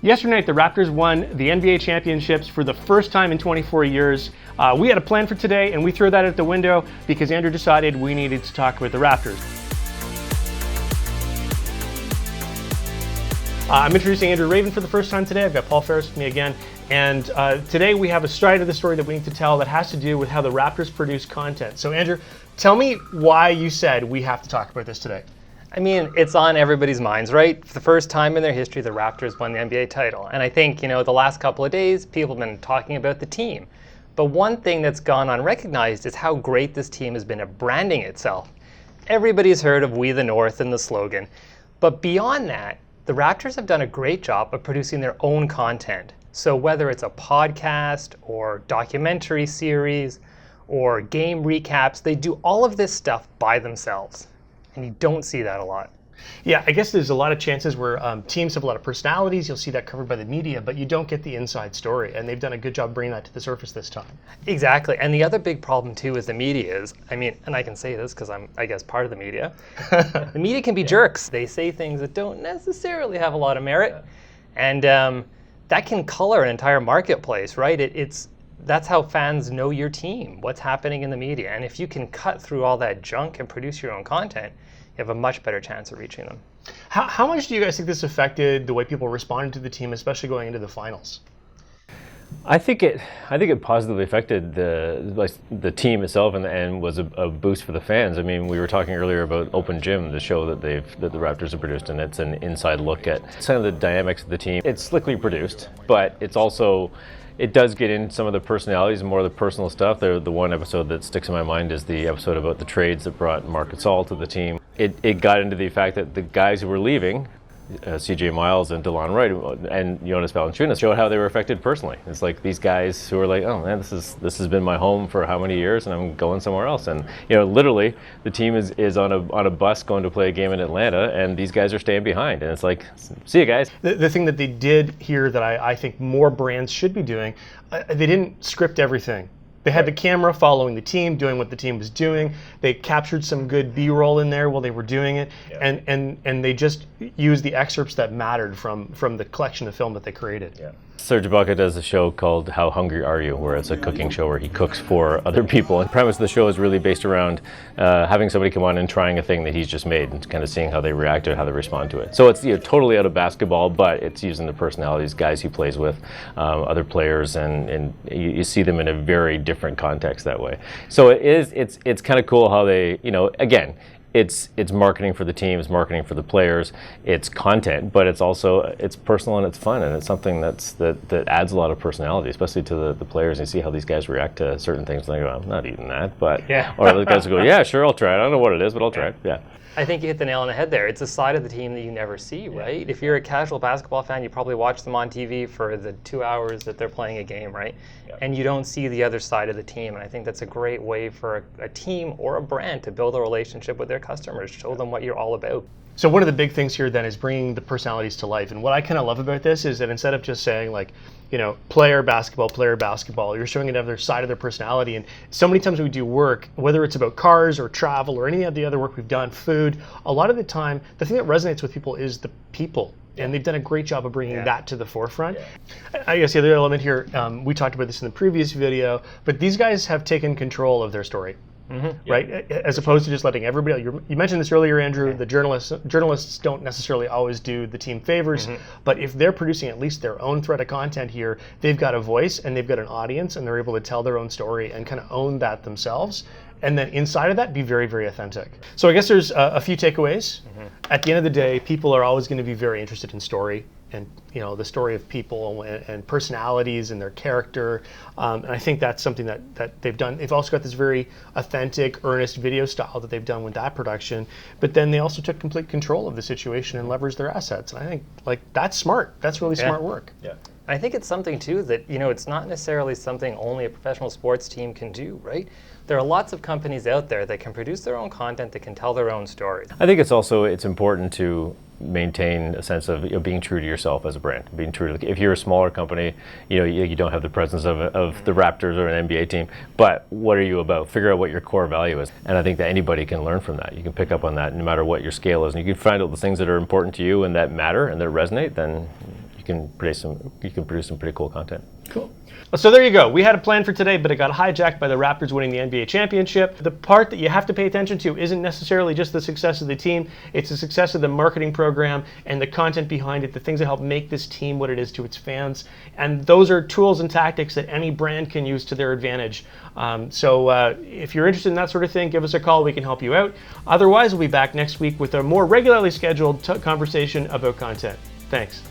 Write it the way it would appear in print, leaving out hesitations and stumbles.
Yesterday night, the Raptors won the NBA championships for the first time in 24 years. We had a plan for today, and we threw that out the window because Andrew decided we needed to talk about the Raptors. I'm introducing Andrew Raven for the first time today. I've got Paul Ferris with me again. And today we have a side of the story that we need to tell that has to do with how the Raptors produce content. So Andrew, tell me why you said we have to talk about this today. I mean, it's on everybody's minds, right? For the first time in their history, the Raptors won the NBA title. And I think, the last couple of days, people have been talking about the team. But one thing that's gone unrecognized is how great this team has been at branding itself. Everybody's heard of We the North and the slogan. But beyond that, the Raptors have done a great job of producing their own content. So whether it's a podcast or documentary series or game recaps, they do all of this stuff by themselves. And you don't see that a lot. Yeah, I guess there's a lot of chances where teams have a lot of personalities. You'll see that covered by the media, but you don't get the inside story. And they've done a good job bringing that to the surface this time. Exactly. And the other big problem, too, is the media is, and I can say this because I'm, I guess, part of the media. The media can be jerks. They say things that don't necessarily have a lot of merit. And that can color an entire marketplace, right? That's how fans know your team, what's happening in the media. And if you can cut through all that junk and produce your own content, you have a much better chance of reaching them. How much do you guys think this affected the way people responded to the team, especially going into the finals? I think it positively affected the team itself and was a boost for the fans. I mean, we were talking earlier about Open Gym, the show that the Raptors have produced, and it's an inside look at some of the dynamics of the team. It's slickly produced, but it does get in some of the personalities and more of the personal stuff. The one episode that sticks in my mind is the episode about the trades that brought Marc Gasol to the team. It got into the fact that the guys who were leaving, CJ Miles and DeLon Wright and Jonas Valanciunas, showed how they were affected personally. It's like these guys who are like, oh man, this has been my home for how many years, and I'm going somewhere else. And literally, the team is on a bus going to play a game in Atlanta, and these guys are staying behind. And it's like, see you guys. The thing that they did here that I think more brands should be doing, they didn't script everything. They had the camera following the team, doing what the team was doing. They captured some good B-roll in there while they were doing it, and they just used the excerpts that mattered from the collection of film that they created. Yeah. Serge Ibaka does a show called How Hungry Are You, where it's a cooking show where he cooks for other people. And the premise of the show is really based around having somebody come on and trying a thing that he's just made and kind of seeing how they react to it, how they respond to it. So it's totally out of basketball, but it's using the personalities, guys he plays with, other players, and you see them in a very different context that way. So it's kind of cool how they, again, it's marketing for the team, it's marketing for the players, it's content, but it's personal and it's fun, and it's something that adds a lot of personality, especially to the players. And you see how these guys react to certain things, and they go, I'm not eating that, but or the guys will go, yeah, sure, I'll try it. I don't know what it is, but I'll try it. Yeah. I think you hit the nail on the head there. It's a side of the team that you never see, right? If you're a casual basketball fan, you probably watch them on TV for the 2 hours that they're playing a game, right? And you don't see the other side of the team. And I think that's a great way for a team or a brand to build a relationship with their customers, show them what you're all about. So one of the big things here then is bringing the personalities to life. And what I kind of love about this is that instead of just saying player basketball, you're showing another side of their personality. And so many times we do work, whether it's about cars or travel or any of the other work we've done, food, a lot of the time, the thing that resonates with people is the people. And they've done a great job of bringing that to the forefront. I guess the other element here, we talked about this in the previous video, but these guys have taken control of their story. Right? As opposed to just letting everybody, you mentioned this earlier, Andrew, the journalists don't necessarily always do the team favors, but if they're producing at least their own thread of content here, they've got a voice and they've got an audience and they're able to tell their own story and kind of own that themselves. And then inside of that, be very, very authentic. So I guess there's a few takeaways. At the end of the day, people are always going to be very interested in story. And the story of people and personalities and their character, and I think that's something that they've done. They've also got this very authentic, earnest video style that they've done with that production. But then they also took complete control of the situation and leveraged their assets. And I think that's smart. That's really smart work. Yeah. I think it's something too that it's not necessarily something only a professional sports team can do, right? There are lots of companies out there that can produce their own content, that can tell their own stories. I think it's important to maintain a sense of being true to yourself as a brand, being true to if you're a smaller company, you don't have the presence of the Raptors or an NBA team, but what are you about? Figure out what your core value is, and I think that anybody can learn from that. You can pick up on that no matter what your scale is, and you can find out the things that are important to you and that matter and that resonate, then can produce some pretty cool content. Cool. So there you go. We had a plan for today, but it got hijacked by the Raptors winning the NBA championship. The part that you have to pay attention to isn't necessarily just the success of the team, it's the success of the marketing program and the content behind it, the things that help make this team what it is to its fans. And those are tools and tactics that any brand can use to their advantage. So if you're interested in that sort of thing, give us a call. We can help you out. Otherwise, we'll be back next week with a more regularly scheduled conversation about content. Thanks.